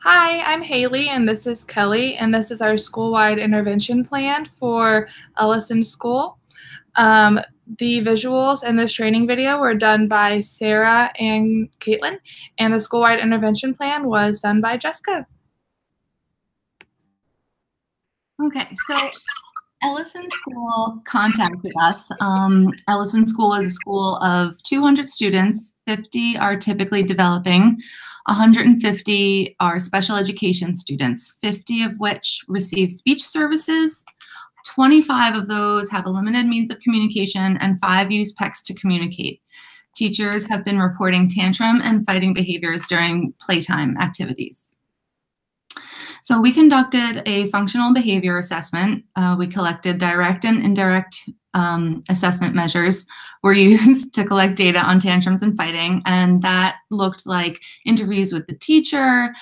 Hi, I'm Haley, and this is Kelly, and this is our school-wide intervention plan for Ellison School. Um, the visuals in this training video were done by Sarah and Caitlin, and the school-wide intervention plan was done by Jessica. Okay, so Ellison School contacted us. Ellison School is a school of 200 students. 50 are typically developing. 150 are special education students, 50 of which receive speech services. 25 of those have a limited means of communication, and 5 use PECs to communicate. Teachers have been reporting tantrum and fighting behaviors during playtime activities. So we conducted a functional behavior assessment. We collected direct and indirect assessment measures were used to collect data on tantrums and fighting, and that looked like interviews with the teacher,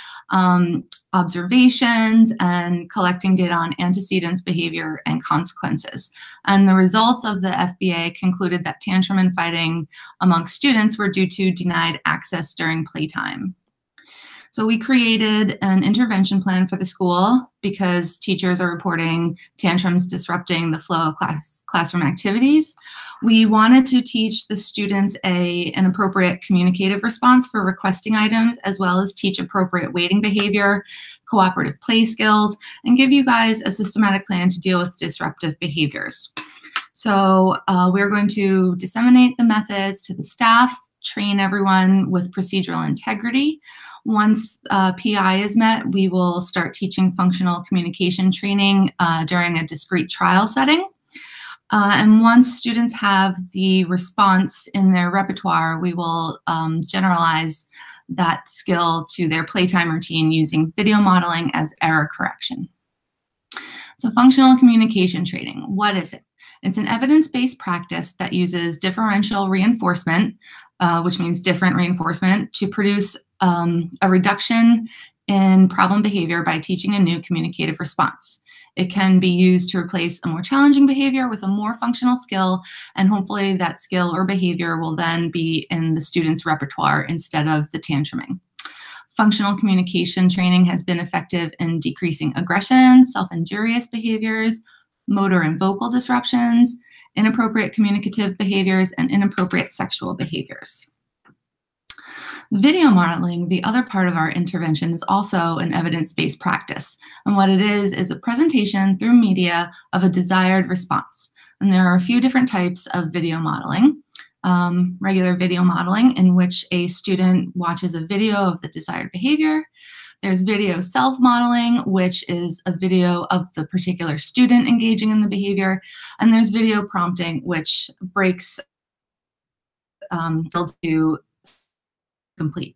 observations, and collecting data on antecedents, behavior, and consequences. And the results of the FBA concluded that tantrum and fighting amongst students were due to denied access during playtime. So we created an intervention plan for the school because teachers are reporting tantrums disrupting the flow of classroom activities. We wanted to teach the students an appropriate communicative response for requesting items, as well as teach appropriate waiting behavior, cooperative play skills, and give you guys a systematic plan to deal with disruptive behaviors. So we're going to disseminate the methods to the staff, train everyone with procedural integrity. Once PI is met, we will start teaching functional communication training during a discrete trial setting. And once students have the response in their repertoire, we will generalize that skill to their playtime routine using video modeling as error correction. So functional communication training, what is it? It's an evidence-based practice that uses differential reinforcement, which means different reinforcement, to produce a reduction in problem behavior by teaching a new communicative response. It can be used to replace a more challenging behavior with a more functional skill, and hopefully that skill or behavior will then be in the student's repertoire instead of the tantruming. Functional communication training has been effective in decreasing aggression, self-injurious behaviors, motor and vocal disruptions, inappropriate communicative behaviors, and inappropriate sexual behaviors. Video modeling, the other part of our intervention, is also an evidence-based practice. And what it is a presentation through media of a desired response. And there are a few different types of video modeling. Regular video modeling, in which a student watches a video of the desired behavior. There's video self-modeling, which is a video of the particular student engaging in the behavior. And there's video prompting, which breaks to complete.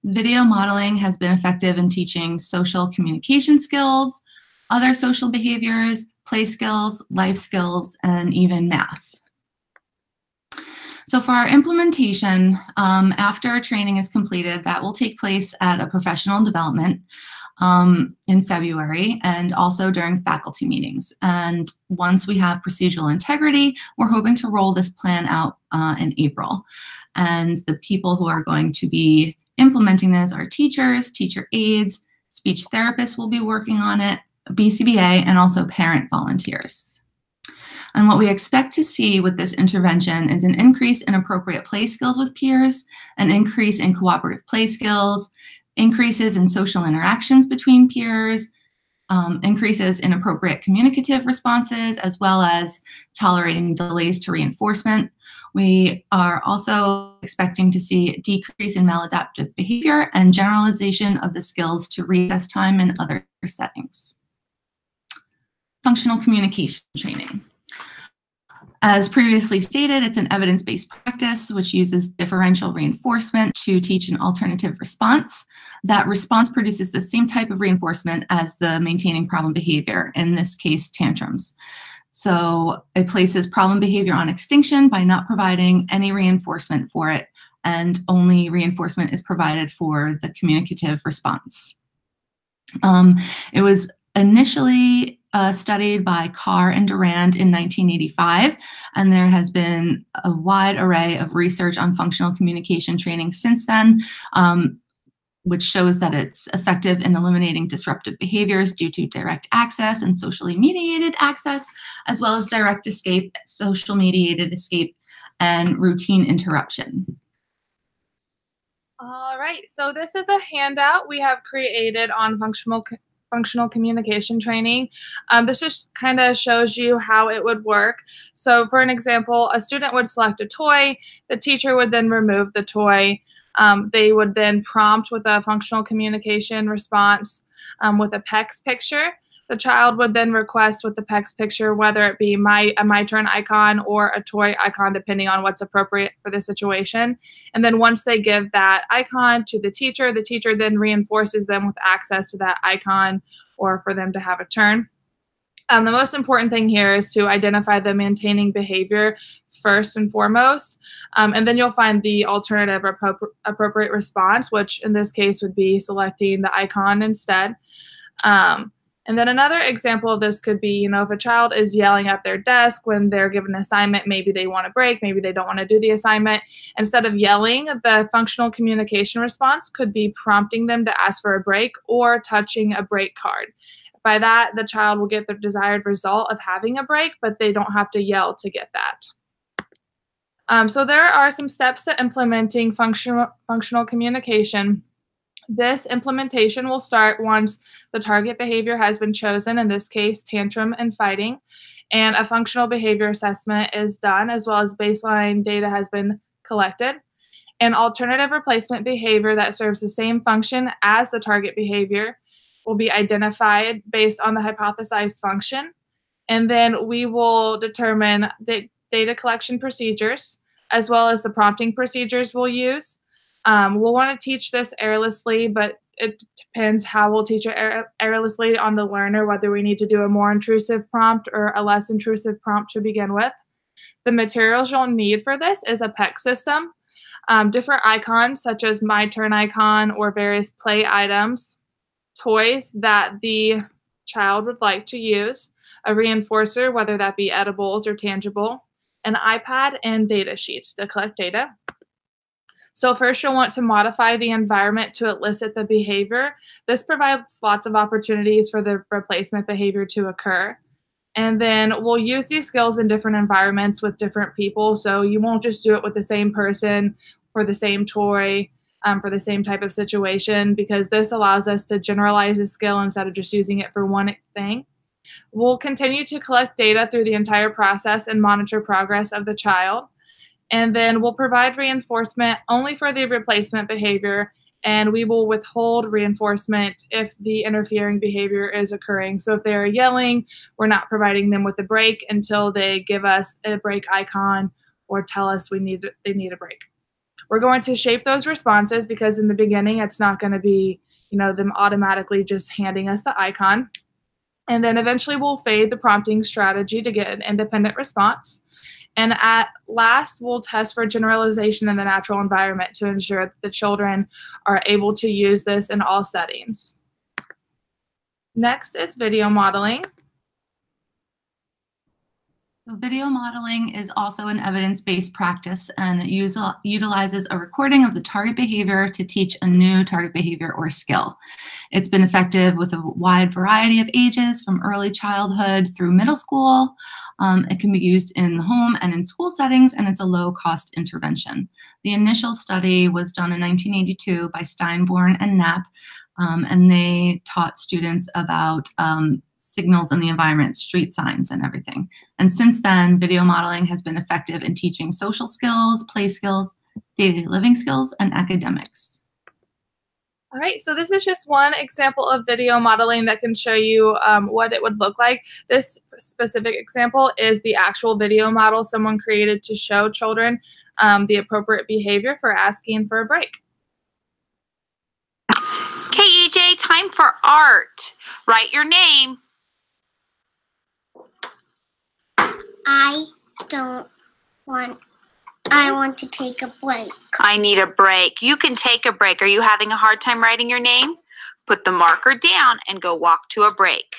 Video modeling has been effective in teaching social communication skills, other social behaviors, play skills, life skills, and even math. So for our implementation, after our training is completed, that will take place at a professional development in February, and also during faculty meetings. And once we have procedural integrity, we're hoping to roll this plan out in April. And the people who are going to be implementing this are teachers, teacher aides, speech therapists will be working on it, BCBA, and also parent volunteers. And what we expect to see with this intervention is an increase in appropriate play skills with peers, an increase in cooperative play skills, increases in social interactions between peers, increases in appropriate communicative responses, as well as tolerating delays to reinforcement. We are also expecting to see a decrease in maladaptive behavior and generalization of the skills to recess time and other settings. Functional communication training. As previously stated, it's an evidence-based practice which uses differential reinforcement to teach an alternative response. That response produces the same type of reinforcement as the maintaining problem behavior, in this case, tantrums. So it places problem behavior on extinction by not providing any reinforcement for it, and only reinforcement is provided for the communicative response. It was initially studied by Carr and Durand in 1985, and there has been a wide array of research on functional communication training since then. which shows that it's effective in eliminating disruptive behaviors due to direct access and socially mediated access, as well as direct escape, social mediated escape, and routine interruption. All right, so this is a handout we have created on functional communication training. This just kind of shows you how it would work. So for an example, a student would select a toy, the teacher would then remove the toy. They would then prompt with a functional communication response with a PEX picture. The child would then request with the PEX picture whether it be a my turn icon or a toy icon, depending on what's appropriate for the situation. And then once they give that icon to the teacher then reinforces them with access to that icon or for them to have a turn. The most important thing here is to identify the maintaining behavior first and foremost, and then you'll find the alternative appropriate response, which in this case would be selecting the icon instead. And then another example of this could be, if a child is yelling at their desk when they're given an assignment, maybe they want a break, maybe they don't want to do the assignment. Instead of yelling, the functional communication response could be prompting them to ask for a break or touching a break card. By that, the child will get the desired result of having a break, but they don't have to yell to get that. So there are some steps to implementing functional communication. This implementation will start once the target behavior has been chosen, in this case, tantrum and fighting, and a functional behavior assessment is done, as well as baseline data has been collected. An alternative replacement behavior that serves the same function as the target behavior will be identified based on the hypothesized function, and then we will determine data collection procedures, as well as the prompting procedures we'll use. We'll want to teach this airlessly, but it depends how we'll teach it airlessly on the learner, whether we need to do a more intrusive prompt or a less intrusive prompt to begin with. The materials you'll need for this is a PEX system, different icons such as my turn icon or various play items, toys that the child would like to use, a reinforcer, whether that be edibles or tangible, an iPad, and data sheets to collect data. So first, you'll want to modify the environment to elicit the behavior. This provides lots of opportunities for the replacement behavior to occur. And then we'll use these skills in different environments with different people. So you won't just do it with the same person for the same toy, for the same type of situation, because this allows us to generalize the skill instead of just using it for one thing. We'll continue to collect data through the entire process and monitor progress of the child. And then we'll provide reinforcement only for the replacement behavior, and we will withhold reinforcement if the interfering behavior is occurring. So if they're yelling, we're not providing them with a break until they give us a break icon or tell us they need a break. We're going to shape those responses because in the beginning, it's not going to be, them automatically just handing us the icon. And then eventually we'll fade the prompting strategy to get an independent response. And at last, we'll test for generalization in the natural environment to ensure that the children are able to use this in all settings. Next is video modeling. So video modeling is also an evidence-based practice, and it utilizes a recording of the target behavior to teach a new target behavior or skill. It's been effective with a wide variety of ages, from early childhood through middle school. It can be used in the home and in school settings, and it's a low-cost intervention. The initial study was done in 1982 by Steinborn and Knapp, and they taught students about signals in the environment, street signs, and everything. And since then, video modeling has been effective in teaching social skills, play skills, daily living skills, and academics. All right, so this is just one example of video modeling that can show you what it would look like. This specific example is the actual video model someone created to show children the appropriate behavior for asking for a break. Okay, EJ, time for art. Write your name. I want to take a break. I need a break. You can take a break. Are you having a hard time writing your name? Put the marker down and go walk to a break.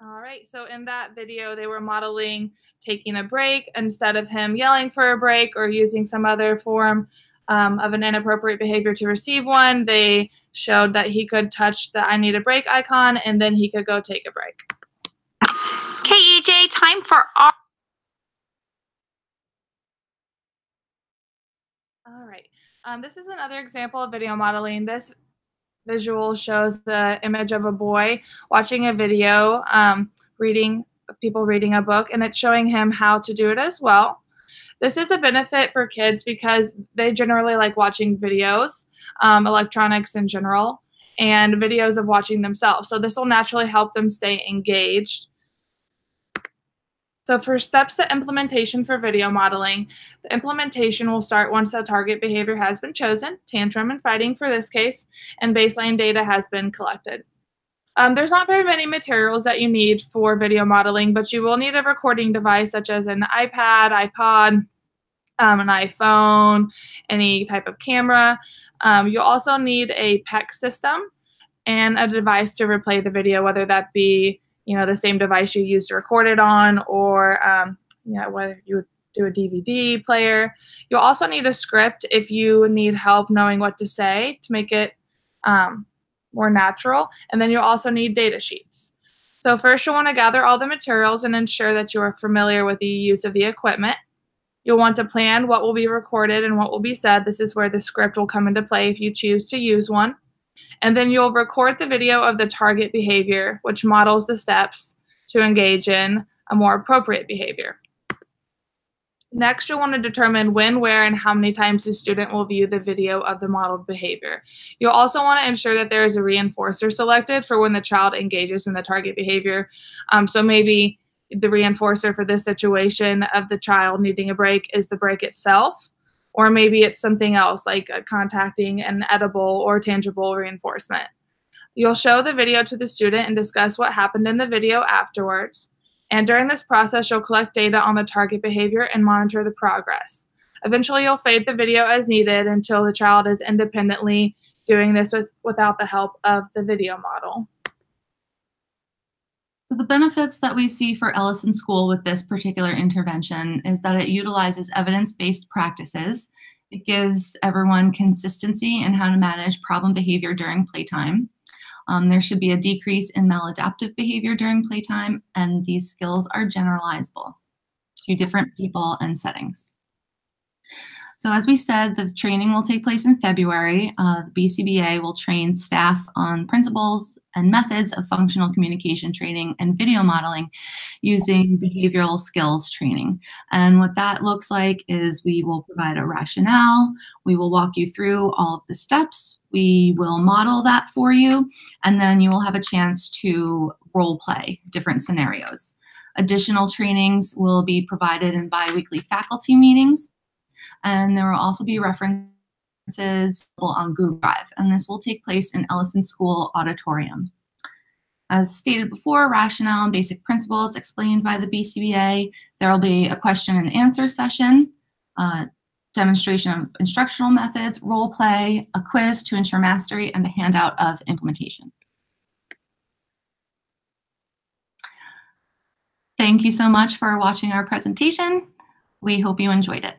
All right, so in that video, they were modeling taking a break instead of him yelling for a break or using some other form of an inappropriate behavior to receive one. They showed that he could touch the I need a break icon and then he could go take a break. Okay, EJ, time for our. All right, this is another example of video modeling. This visual shows the image of a boy watching a video, people reading a book, and it's showing him how to do it as well. This is a benefit for kids because they generally like watching videos, electronics in general, and videos of watching themselves. So this will naturally help them stay engaged. So for steps to implementation for video modeling, the implementation will start once the target behavior has been chosen, tantrum and fighting for this case, and baseline data has been collected. There's not very many materials that you need for video modeling, but you will need a recording device such as an iPad, iPod, an iPhone, any type of camera. You'll also need a PEC system and a device to replay the video, whether that be the same device you used to record it on, or whether you would do a DVD player. You'll also need a script if you need help knowing what to say to make it more natural, and then you'll also need data sheets. So first you'll want to gather all the materials and ensure that you are familiar with the use of the equipment. You'll want to plan what will be recorded and what will be said. This is where the script will come into play if you choose to use one. And then you'll record the video of the target behavior, which models the steps to engage in a more appropriate behavior. Next, you'll want to determine when, where, and how many times the student will view the video of the modeled behavior. You'll also want to ensure that there is a reinforcer selected for when the child engages in the target behavior. So maybe the reinforcer for this situation of the child needing a break is the break itself, or maybe it's something else like contacting an edible or tangible reinforcement. You'll show the video to the student and discuss what happened in the video afterwards. And during this process, you'll collect data on the target behavior and monitor the progress. Eventually, you'll fade the video as needed until the child is independently doing this without the help of the video model. So the benefits that we see for Ellison School with this particular intervention is that it utilizes evidence-based practices. It gives everyone consistency in how to manage problem behavior during playtime. There should be a decrease in maladaptive behavior during playtime, and these skills are generalizable to different people and settings. So as we said, the training will take place in February. The BCBA will train staff on principles and methods of functional communication training and video modeling using behavioral skills training. And what that looks like is we will provide a rationale, we will walk you through all of the steps, we will model that for you, and then you will have a chance to role play different scenarios. Additional trainings will be provided in bi-weekly faculty meetings. And there will also be references on Google Drive, and this will take place in Ellison School Auditorium. As stated before, rationale and basic principles explained by the BCBA. There will be a question and answer session, demonstration of instructional methods, role play, a quiz to ensure mastery, and a handout of implementation. Thank you so much for watching our presentation. We hope you enjoyed it.